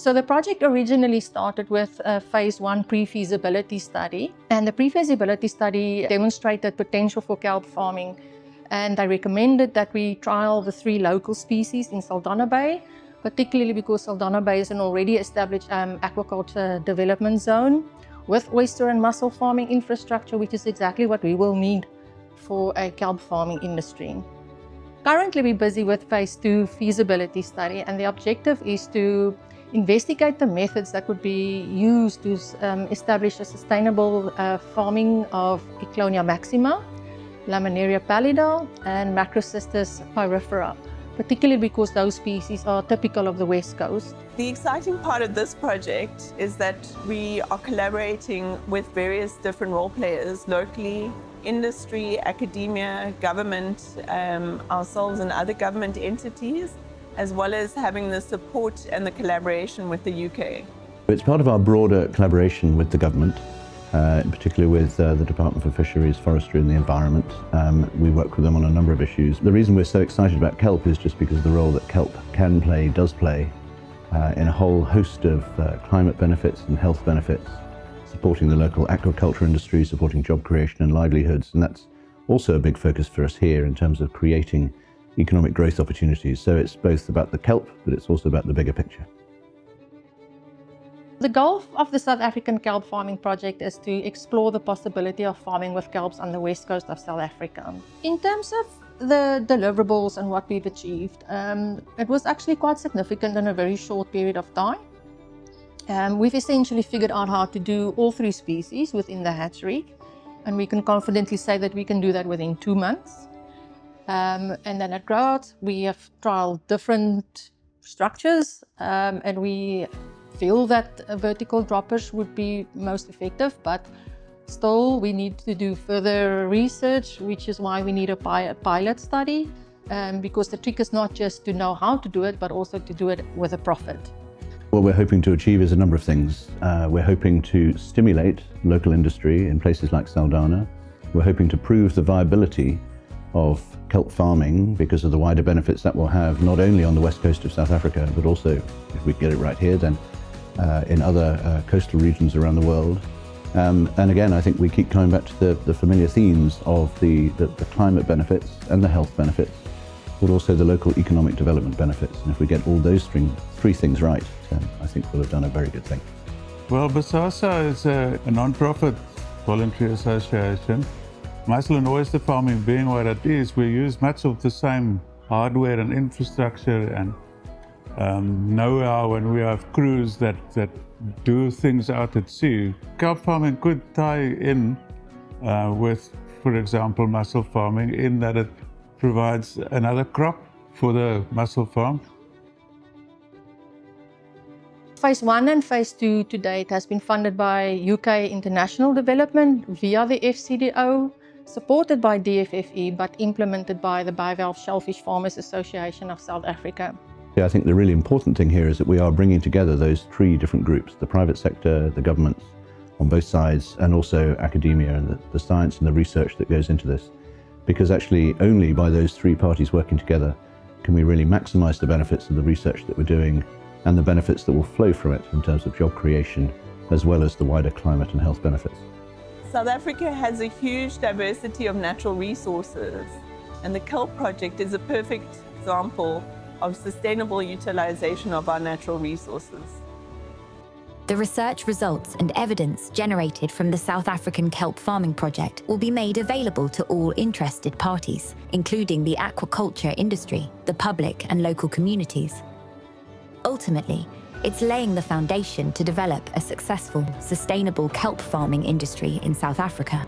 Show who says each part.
Speaker 1: So the project originally started with a phase 1 pre-feasibility study, and the pre-feasibility study demonstrated potential for kelp farming, and they recommended that we trial the 3 local species in Saldanha Bay, particularly because Saldanha Bay is an already established aquaculture development zone with oyster and mussel farming infrastructure, which is exactly what we will need for a kelp farming industry. Currently, we're busy with phase 2 feasibility study, and the objective is to investigate the methods that would be used to establish a sustainable farming of Eclonia maxima, Laminaria pallida, and Macrocystis pyrifera, particularly because those species are typical of the West Coast.
Speaker 2: The exciting part of this project is that we are collaborating with various different role players locally, industry, academia, government, ourselves and other government entities, as well as having the support and the collaboration with the UK.
Speaker 3: It's part of our broader collaboration with the government, in particular with the Department for Fisheries, Forestry and the Environment. We work with them on a number of issues. The reason we're so excited about kelp is just because of the role that kelp does play in a whole host of climate benefits and health benefits, supporting the local aquaculture industry, supporting job creation and livelihoods. And that's also a big focus for us here in terms of creating economic growth opportunities. So it's both about the kelp, but it's also about the bigger picture.
Speaker 1: The goal of the South African kelp farming project is to explore the possibility of farming with kelps on the west coast of South Africa. In terms of the deliverables and what we've achieved, it was actually quite significant in a very short period of time. We've essentially figured out how to do all 3 species within the hatchery, and we can confidently say that we can do that within 2 months. And then at grow-out, we have trialed different structures, and we feel that vertical droppers would be most effective, but still we need to do further research, which is why we need a pilot study, because the trick is not just to know how to do it, but also to do it with a profit.
Speaker 3: What we're hoping to achieve is a number of things. We're hoping to stimulate local industry in places like Saldanha. We're hoping to prove the viability of kelp farming because of the wider benefits that will have not only on the west coast of South Africa, but also, if we get it right here, then in other coastal regions around the world. And again, I think we keep coming back to the familiar themes of the climate benefits and the health benefits, but also the local economic development benefits. And if we get all those 3 things right, then I think we'll have done a very good thing.
Speaker 4: Well, BASASA is a non-profit voluntary association. Mussel and oyster farming being what it is, we use much of the same hardware and infrastructure and know-how when we have crews that do things out at sea. Kelp farming could tie in with, for example, mussel farming, in that it provides another crop for the mussel farm.
Speaker 1: Phase 1 and Phase 2 to date has been funded by UK International Development via the FCDO, supported by DFFE, but implemented by the Bivalve Shellfish Farmers Association of South Africa.
Speaker 3: I think the really important thing here is that we are bringing together those 3 different groups, the private sector, the governments on both sides, and also academia and the science and the research that goes into this. Because actually only by those 3 parties working together can we really maximize the benefits of the research that we're doing and the benefits that will flow from it in terms of job creation, as well as the wider climate and health benefits.
Speaker 2: South Africa has a huge diversity of natural resources, and the Kelp project is a perfect example of sustainable utilization of our natural resources.
Speaker 5: The research results and evidence generated from the South African kelp farming project will be made available to all interested parties, including the aquaculture industry, the public and local communities. Ultimately, it's laying the foundation to develop a successful, sustainable kelp farming industry in South Africa.